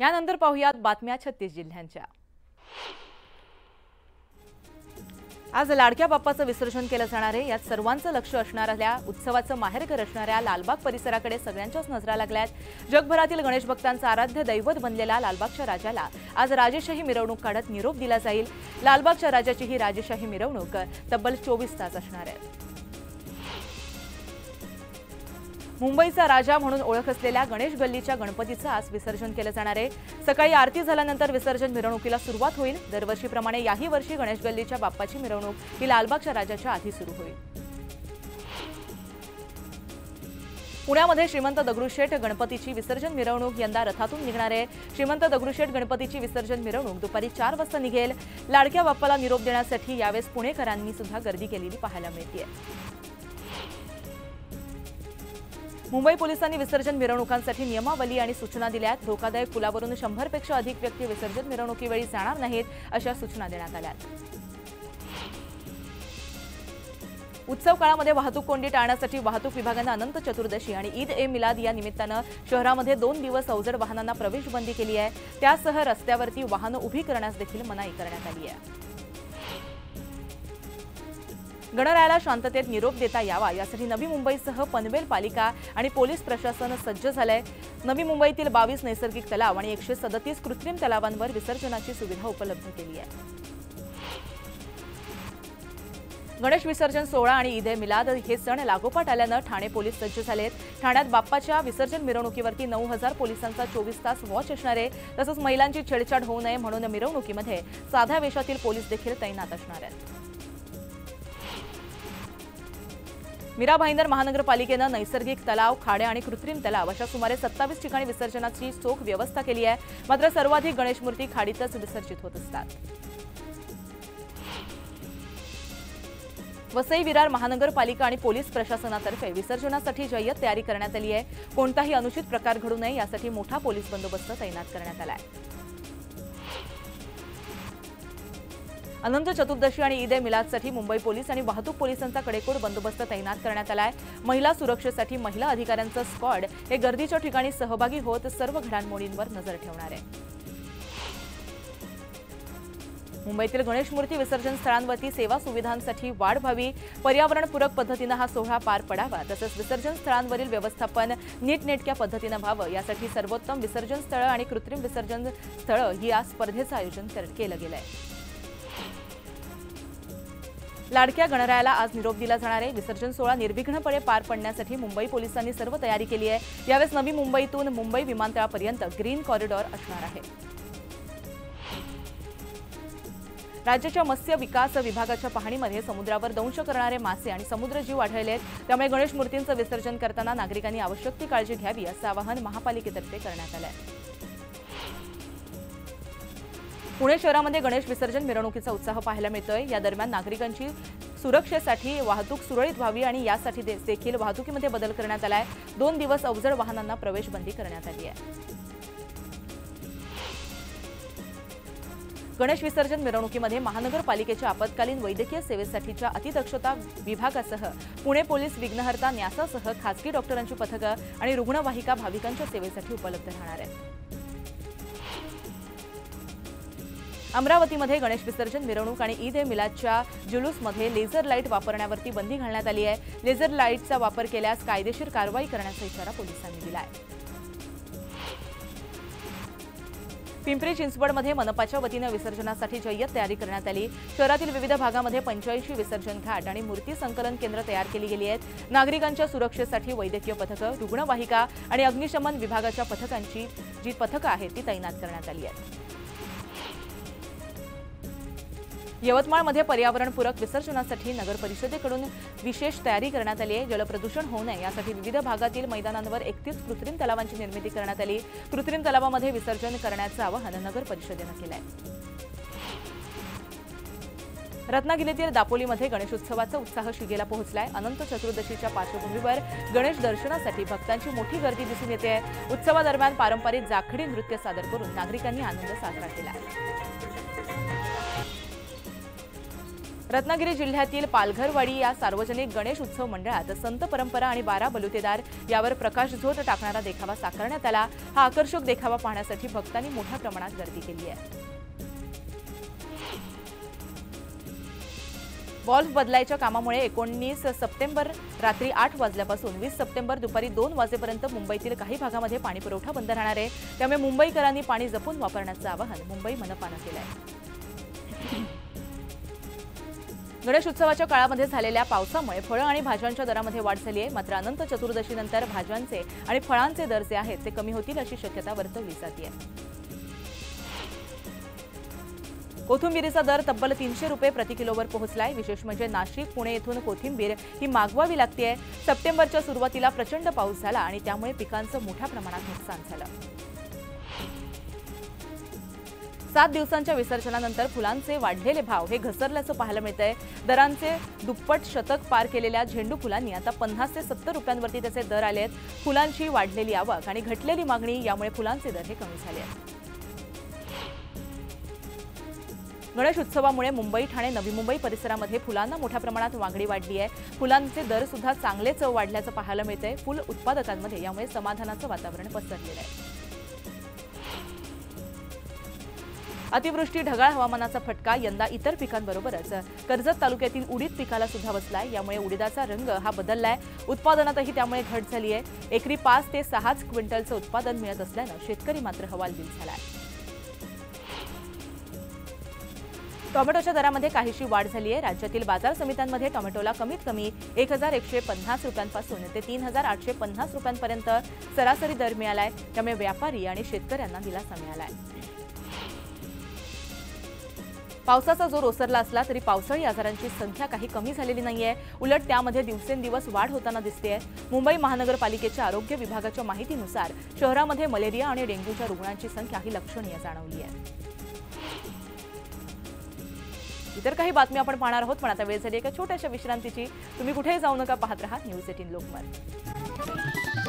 यानंतर पाहुयात बातम्या 36 जिल्ह्यांच्या। आज लाडक्या बाप्पाचं विसर्जन केलं जाणार आहे। यात सर्वांचं लक्ष असणाऱ्या उत्सवाचं माहेरघर असणाऱ्या लालबाग परिसराकडे सगळ्यांच्याच नजरा लागल्यात। जगभरातील गणेश भक्तांचं आराध्य दैवत बनलेल्या लालबागच्या राजाला आज राजेशाही मिरवणूक काढत निरोप दिला जाईल। लालबागच्या राजाची ही राजेशाही मिरवणूक तब्बल 24 तास असणार आहे। मुंबईचा राजा म्हणून ओळख असलेल्या गणेश गल्लीच्या गणपतीचं आज विसर्जन केलं जाणार आहे। सकाळी आरती झाल्यानंतर विसर्जन मिरवणुकीला सुरुवात होईल। दरवर्षीप्रमाणे याही वर्षी गणेश गल्लीच्या बाप्पाची मिरवणूक ही लालबागच्या राजाच्या आधी सुरू होईल। पुण्यामध्ये श्रीमंत दगडूशेठ गणपतीची विसर्जन मिरवणूक यंदा रथातून निघणार आहे। श्रीमंत दगडूशेठ गणपतीची विसर्जन मिरवणूक दुपारी 4 वाजता निघेल। लाडक्या बाप्पाला निरोप देण्यासाठी यावेळेस पुणेकरांनी सुद्धा गर्दी केलेली पाहायला मिळते। मुंबई पोलिसांनी विसर्जन मिरवणुकांसाठी नियमावली आणि सूचना दिल्यात। धोकादायक पुलावरून 100 पेक्षा अधिक व्यक्ती विसर्जन मिरवणुकीवेळी जाणार नाहीत अशा सूचना देण्यात आल्यात। उत्सव काळामध्ये वाहतूक कोंडी टाळण्यासाठी वाहतूक विभागानं अनंत चतुर्दशी आणि ईद ए मिलाद या निमित्तानं शहरामध्ये 2 दिवस अवजड वाहनांना प्रवेश बंदी केली आहे। त्यासह रस्त्यावरती वाहनं उभी करण्यास देखील मनाई करण्यात आली आहे। गणरायाला शांततेत निरोप देता यावा यासाठी नवी मुंबईसह पनवेल पालिका आणि पोलीस प्रशासन सज्ज झालंय। नवी मुंबईतील 22 नैसर्गिक तलाव आणि 137 कृत्रिम तलावांवर विसर्जनाची सुविधा उपलब्ध केली आहे। गणेश विसर्जन सोहळा आणि ईद ए मिलाद हे सण लागोपाठ आल्यानं ठाणे पोलीस सज्ज झालेत। ठाण्यात बाप्पाच्या विसर्जन मिरवणुकीवरती 9000 पोलिसांचा 24 तास वॉच असणार आहे। तसंच महिलांची छेडछाड होऊ नये म्हणून मिरवणुकीमध्ये साध्या वेशातील पोलीस देखील तैनात असणार आहेत। मीरा भाईंदर महानगरपालिकेनं नैसर्गिक तलाव, खाड्या आणि कृत्रिम तलाव अशा सुमारे 27 ठिकाणी विसर्जनाची चोख व्यवस्था केली आहे। मात्र सर्वाधिक गणेश मूर्ती खाडीतच विसर्जित होत असतात। वसई विरार महानगरपालिका आणि पोलीस प्रशासनातर्फे विसर्जनासाठी जय्यत तयारी करण्यात आली आहे। कोणताही अनुचित प्रकार घडू नये यासाठी मोठा पोलीस बंदोबस्त तैनात करण्यात आला आहे। अनंत चतुर्दशी आणि ईद ए मिलादसाठी मुंबई पोलीस आणि वाहतूक पोलिसांचा कडेकोट बंदोबस्त तैनात करण्यात आला आहे। महिला सुरक्षेसाठी महिला अधिकाऱ्यांचं स्क्वॉड हे गर्दीच्या ठिकाणी सहभागी होत सर्व घडामोडींवर नजर ठेवणार आहे। मुंबईतील गणेश मूर्ती विसर्जन स्थळांवरती सेवा सुविधांसाठी वाढ व्हावी, पर्यावरणपूरक पद्धतीनं हा सोहळा पार पडावा, तसंच विसर्जन स्थळांवरील व्यवस्थापन नीटनेटक्या पद्धतीनं व्हावं यासाठी सर्वोत्तम विसर्जन स्थळं आणि कृत्रिम विसर्जन स्थळं ही या स्पर्धेचं आयोजन केलं गेलं आहे। लाडक्या गणरायाला आज निरोप दिला जाणार आहे। विसर्जन सोहळा निर्विघ्नपणे पार पडण्यासाठी मुंबई पोलिसांनी सर्व तयारी केली आहे। यावेळेस नवी मुंबईतून मुंबई विमानतळापर्यंत ग्रीन कॉरिडॉर असणार आहे। राज्याच्या मत्स्य विकास विभागाच्या पाहणीमध्ये समुद्रावर दंश करणारे मासे आणि समुद्रजीव आढळले आहेत। त्यामुळे गणेश मूर्तींचं विसर्जन करताना नागरिकांनी आवश्यक ती काळजी घ्यावी असं आवाहन महापालिकेतर्फे करण्यात आलं आहे। पुणे शहरामध्ये गणेश विसर्जन मिरवणुकीचा उत्साह पाहायला मिळतोय। या दरम्यान नागरिकांची सुरक्षेसाठी वाहतूक सुरळीत व्हावी आणि यासाठी देखील वाहतुकीमध्ये बदल करण्यात आलाय। 2 दिवस अवजड वाहनांना प्रवेश बंदी करण्यात आली आहे। गणेश विसर्जन मिरवणुकीमध्ये महानगरपालिकेच्या आपत्कालीन वैद्यकीय सेवेसाठीच्या अतिदक्षता विभागासह पुणे पोलीस, विघ्नहर्ता, न्यासासह खासगी डॉक्टरांची पथकं आणि रुग्णवाहिका भाविकांच्या सेवेसाठी उपलब्ध राहणार आहेत। अमरावतीमध्ये गणेश विसर्जन मिरवणूक आणि ईद ए मिलादच्या जुलूसमध्ये लेझर लाईट वापरण्यावरती बंदी घालण्यात आली आहे। लेझर लाईटचा वापर केल्यास कायदेशीर कारवाई करण्याचा इशारा पोलिसांनी दिला आहे। पिंपरी चिंचवडमध्ये मनपाच्या वतीनं विसर्जनासाठी जय्यत तयारी करण्यात आली। शहरातील विविध भागामध्ये 85 विसर्जन घाट आणि मूर्ती संकलन केंद्र तयार केली गेली आहेत। नागरिकांच्या सुरक्षेसाठी वैद्यकीय पथकं, रुग्णवाहिका आणि अग्निशमन विभागाच्या पथकांची जी पथकं आहेत ती तैनात करण्यात आली आहेत। यवतमाळमध्ये पर्यावरणपूरक विसर्जनासाठी नगर परिषदेकडून विशेष तयारी करण्यात आली आहे। जलप्रदूषण होऊ नये यासाठी विविध भागातील मैदानांवर 31 कृत्रिम तलावांची निर्मिती करण्यात आली। कृत्रिम तलावामध्ये विसर्जन करण्याचं आवाहन नगर परिषदेनं केलं आहे। रत्नागिरीतील दापोलीमध्ये गणेशोत्सवाचा उत्साह शिगेला पोहोचलाय। अनंत चतुर्दशीच्या पार्श्वभूमीवर गणेश दर्शनासाठी भक्तांची मोठी गर्दी दिसून येते आहे। उत्सवादरम्यान पारंपरिक जाखडी नृत्य सादर करून नागरिकांनी आनंद साजरा केला। रत्नागिरी जिल्ह्यातील पालघरवाडी या सार्वजनिक गणेश उत्सव मंडळात संत परंपरा आणि 12 बलुतेदार यावर प्रकाशझोत टाकणारा देखावा साकारण्यात आला। हा आकर्षक देखावा पाहण्यासाठी भक्तांनी मोठ्या प्रमाणात गर्दी केली आहे। व्हॉल्व्ह बदलायच्या कामामुळे 19 सप्टेंबर रात्री 8 वाजल्यापासून 20 सप्टेंबर दुपारी 2 वाजेपर्यंत मुंबईतील काही भागामध्ये पाणीपुरवठा बंद राहणार आहे। त्यामुळे मुंबईकरांनी पाणी जपून वापरण्याचं आवाहन मुंबई मनपानं केलं आहे। गणेश उत्सवाच्या काळामध्ये झालेल्या पावसामुळे फळं आणि भाज्यांच्या दरामध्ये वाढ झाली आहे। मात्र अनंत चतुर्दशीनंतर भाज्यांचे आणि फळांचे दर जे आहेत ते कमी होतील अशी शक्यता वर्तवली जाते। कोथिंबीरीचा दर तब्बल 300 रुपये प्रति किलोवर पोहोचलाय। विशेष म्हणजे नाशिक, पुणे येथून कोथिंबीर ही मागवावी लागते। सप्टेंबरच्या सुरुवातीला प्रचंड पाऊस झाला आणि त्यामुळे पिकांचं मोठ्या प्रमाणात नुकसान झालं। 7 दिवसांच्या विसर्जनानंतर फुलांचे वाढलेले भाव हे घसरल्याचं पाहायला मिळतंय। दरांचे दुप्पट शतक पार केलेल्या झेंडू फुलांनी आता 50 ते 70 रुपयांवरती त्याचे दर आले आहेत। फुलांची वाढलेली आवक आणि घटलेली मागणी यामुळे फुलांचे दर हे कमी झाले आहेत। गणेश उत्सवामुळे मुंबई, ठाणे, नवी मुंबई परिसरामध्ये फुलांना मोठ्या प्रमाणात मागणी वाढली आहे। फुलांचे दर सुद्धा चांगलेच वाढल्याचं पाहायला मिळतंय। फुल उत्पादकांमध्ये यामुळे समाधानाचं वातावरण पसरलेलं आहे। अतिवृष्टी, ढगाळ हवामानाचा फटका यंदा इतर पिकांबरोबरच कर्जत तालुक्यातील उडीद पिकाला सुद्धा बसलाय। यामुळे उडीदाचा रंग हा बदललाय। उत्पादनातही त्यामुळे घट झाली आहे। एकरी 5 ते 6 क्विंटलचं उत्पादन मिळत असल्यानं शेतकरी मात्र हवालदिल झालाय। टोमॅटोच्या दरामध्ये काहीशी वाढ झाली आहे। राज्यातील बाजार समित्यांमध्ये टोमॅटोला कमीत कमी 1150 रुपयांपासून ते 3850 रुपयांपर्यंत सरासरी दर मिळालाय। त्यामुळे व्यापारी आणि शेतकऱ्यांना दिलासा मिळालाय। पावसाचा जोर ओसरला असला तरी पावसाळी आजारांची संख्या काही कमी झालेली नाहीये। उलट त्यामध्ये दिवसेंदिवस वाढ होताना दिसतेय। मुंबई महानगरपालिकेच्या आरोग्य विभागाच्या माहितीनुसार शहरामध्ये मलेरिया आणि डेंग्यूच्या रुग्णांची संख्या ही लक्षणीय जाणवली आहे। इतर काही बातम्या आपण पाहणार आहोत, पण आता वेळ झाली एका छोट्याशा विश्रांतीची। तुम्ही कुठेही जाऊ नका, पाहत रहा न्यूज 18 लोकमत।